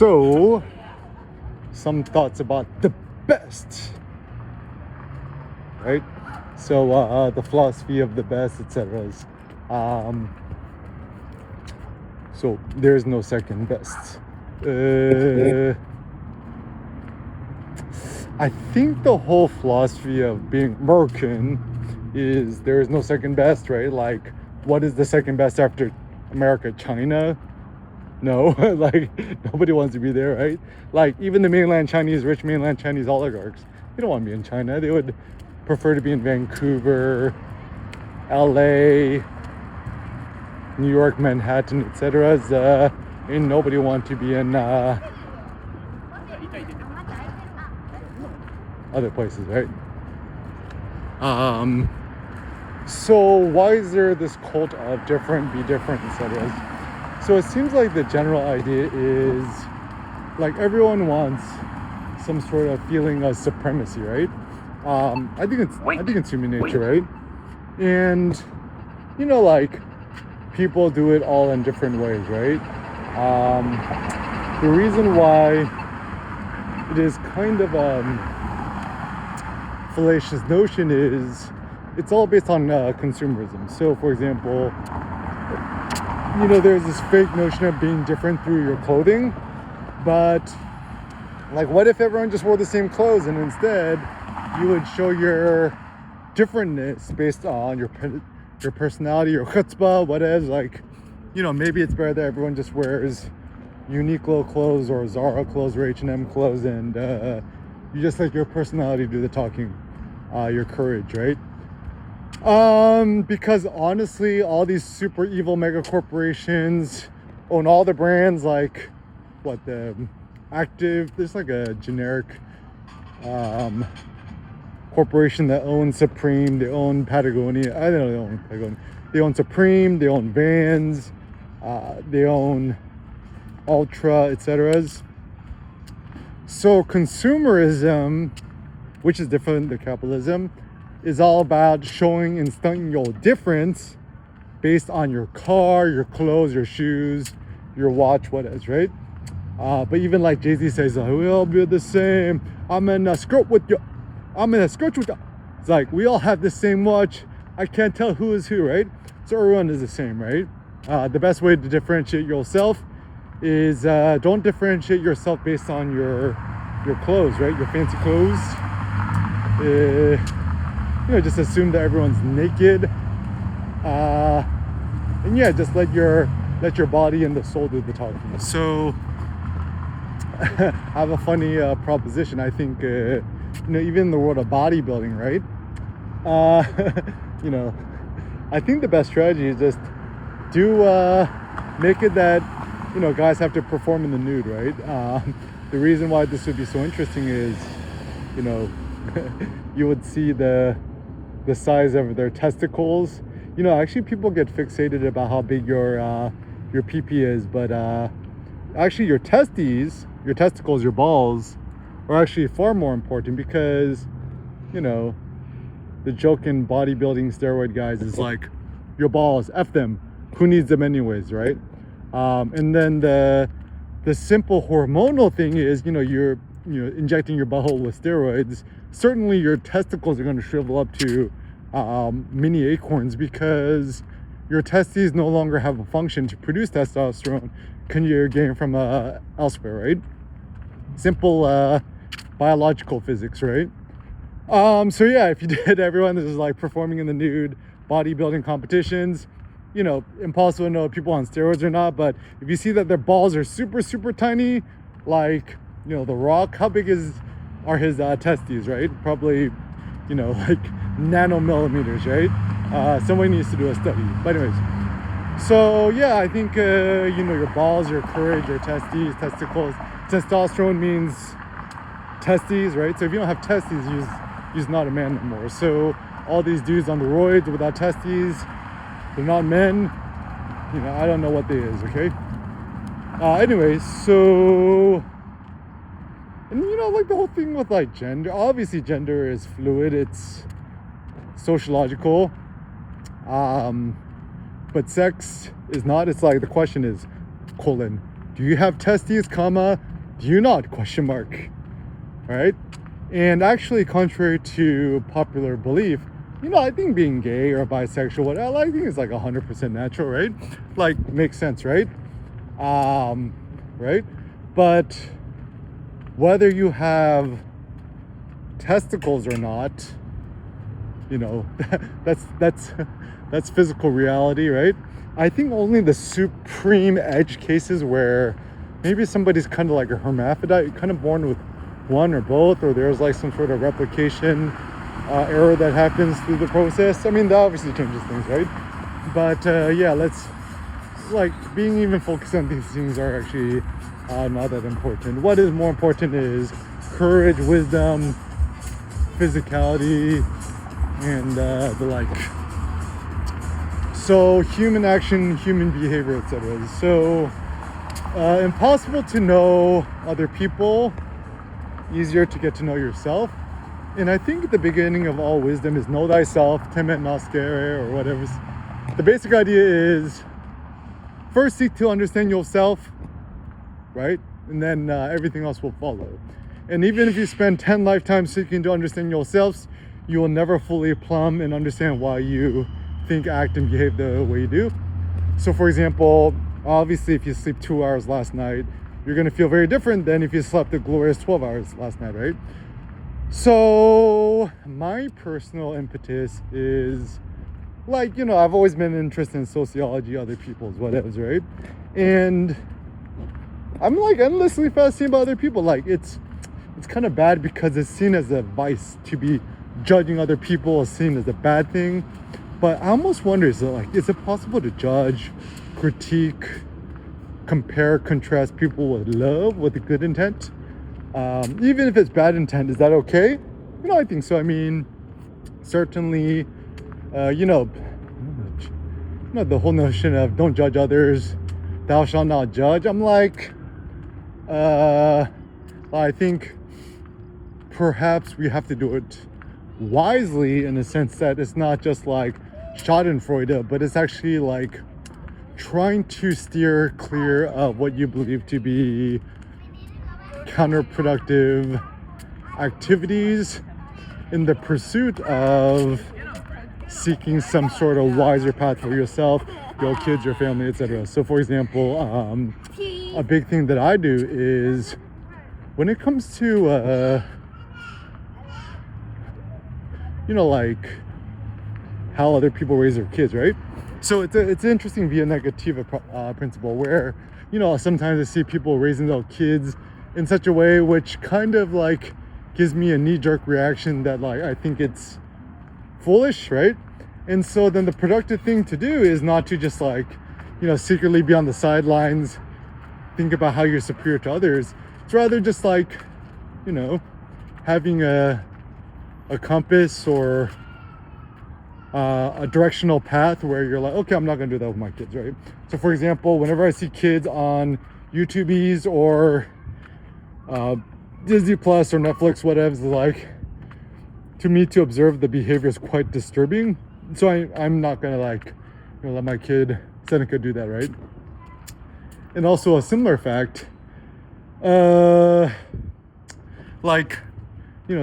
So, some thoughts about the best, right? So, the philosophy of the best, etc. So, there's no second best. I think the whole philosophy of being American is there is no second best, right? Like, what is the second best after America? China? No, like, nobody wants to be there, right? Like, even the mainland Chinese, rich mainland Chinese oligarchs, they don't want to be in China. They would prefer to be in Vancouver, LA, New York, Manhattan, etc. And nobody want to be in other places, right? So why is there this cult of different, be different, etc.? So it seems like the general idea is like everyone wants some sort of feeling of supremacy, right? I think it's human nature, right? And like people do it all in different ways, right? The reason why it is kind of fallacious notion is it's all based on consumerism. So for example, there's this fake notion of being different through your clothing, but like what if everyone just wore the same clothes and instead you would show your differentness based on your personality, your chutzpah, whatever. Like, maybe it's better that everyone just wears Uniqlo clothes or Zara clothes or H&M clothes, and you just let your personality do the talking, your courage, right? Because honestly, all these super evil mega corporations own all the brands, like the Active, there's like a generic corporation that owns Supreme, they own Patagonia, I don't know, they own Patagonia, they own Supreme, they own Vans, they own Ultra, etc. So consumerism, which is different than capitalism, is all about showing and stunting your difference based on your car, your clothes, your shoes, your watch, what is, right? But even like Jay-Z says, we all be the same. I'm in a skirt with you. I'm in a skirt with you. It's like, we all have the same watch. I can't tell who is who, right? So everyone is the same, right? The best way to differentiate yourself is don't differentiate yourself based on your clothes, right? Your fancy clothes. Just assume that everyone's naked, and just let your body and the soul do the talking. So I have a funny proposition. I think even in the world of bodybuilding, right? I think the best strategy is just make it that guys have to perform in the nude, right? The reason why this would be so interesting is you would see the size of their testicles. Actually people get fixated about how big your pee-pee is, but actually your testicles, your balls are actually far more important, because the joke in bodybuilding steroid guys is like, your balls, F them, who needs them anyways, right? And then the simple hormonal thing is, you're injecting your butthole with steroids. Certainly your testicles are going to shrivel up to mini acorns, because your testes no longer have a function to produce testosterone. You're getting from elsewhere, right? Simple biological physics, right? So yeah, if you did everyone that is like performing in the nude bodybuilding competitions, impossible to know if people on steroids or not, but if you see that their balls are super, super tiny, like, The Rock, how big are his testes, right? Probably, like nanomillimeters, right? Somebody needs to do a study. But anyways, so yeah, I think, your balls, your courage, your testicles, testosterone means testes, right? So if you don't have testes, you're not a man anymore. So all these dudes on the roids without testes, they're not men. I don't know what they is, okay? Anyways, so, and like the whole thing with like gender, obviously gender is fluid, it's sociological, but sex is not. It's like the question is, do you have testes, Do you not? Question mark. Right? And actually, contrary to popular belief, I think being gay or bisexual, whatever, I think it's like 100% natural, right? Like, makes sense, right? Right? But whether you have testicles or not, that's physical reality, right? I think only the supreme edge cases where maybe somebody's kind of like a hermaphrodite, kind of born with one or both, or there's like some sort of replication error that happens through the process. I mean, that obviously changes things, right? But let's, like, being even focused on these things are actually not that important. What is more important is courage, wisdom, physicality, and the like. So human action, human behavior, etc. So impossible to know other people, easier to get to know yourself. And I think the beginning of all wisdom is know thyself, temet nascere, or whatever. The basic idea is first seek to understand yourself, right? And then everything else will follow. And even if you spend 10 lifetimes seeking to understand yourselves, you will never fully plumb and understand why you think, act, and behave the way you do. So for example, obviously if you sleep 2 hours last night, you're going to feel very different than if you slept a glorious 12 hours last night, right? So my personal impetus is, like, I've always been interested in sociology, other people's whatevers, right? And I'm like endlessly fascinated by other people. Like, it's kind of bad because it's seen as a vice to be judging other people, is seen as a bad thing. But I almost wonder, is it possible to judge, critique, compare, contrast people with love, with a good intent? Even if it's bad intent, is that okay? I think so. I mean, certainly, the whole notion of don't judge others, thou shalt not judge. I'm like, I think perhaps we have to do it wisely, in the sense that it's not just like schadenfreude, but it's actually like trying to steer clear of what you believe to be counterproductive activities in the pursuit of seeking some sort of wiser path for yourself, your kids, your family, etc. So for example, a big thing that I do is when it comes to like how other people raise their kids, right? So it's interesting via negativa principle, where sometimes I see people raising their kids in such a way which kind of like gives me a knee-jerk reaction that, like, I think it's foolish, right? And so then the productive thing to do is not to just like secretly be on the sidelines, think about how you're superior to others. It's rather just like having a compass or a directional path where you're like, okay, I'm not gonna do that with my kids, right? So for example, whenever I see kids on YouTube's or Disney Plus or Netflix, whatever, like, to me, to observe the behavior is quite disturbing. So I'm not gonna like let my kid Seneca do that, right? And also a similar fact, like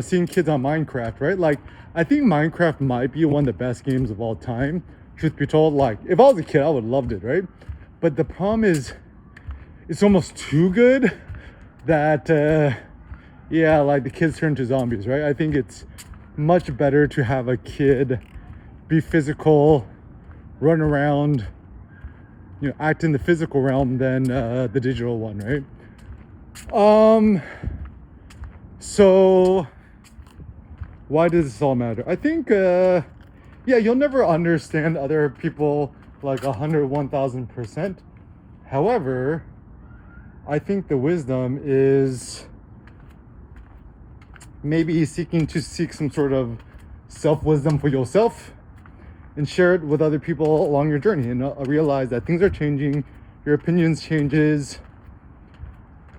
seeing kids on Minecraft, right? Like, I think Minecraft might be one of the best games of all time, truth be told. Like, if I was a kid, I would have loved it, right? But the problem is it's almost too good that like the kids turn to zombies, right? I think it's much better to have a kid be physical, run around, act in the physical realm than the digital one, right? So why does this all matter? I think you'll never understand other people like 101,000%. However, I think the wisdom is maybe seek some sort of self-wisdom for yourself and share it with other people along your journey, and realize that things are changing, your opinions changes,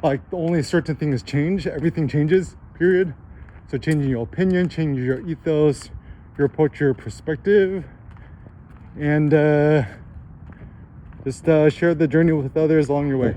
like only certain things change, everything changes, period. So changing your opinion, changing your ethos, your approach, your perspective, and just share the journey with others along your way.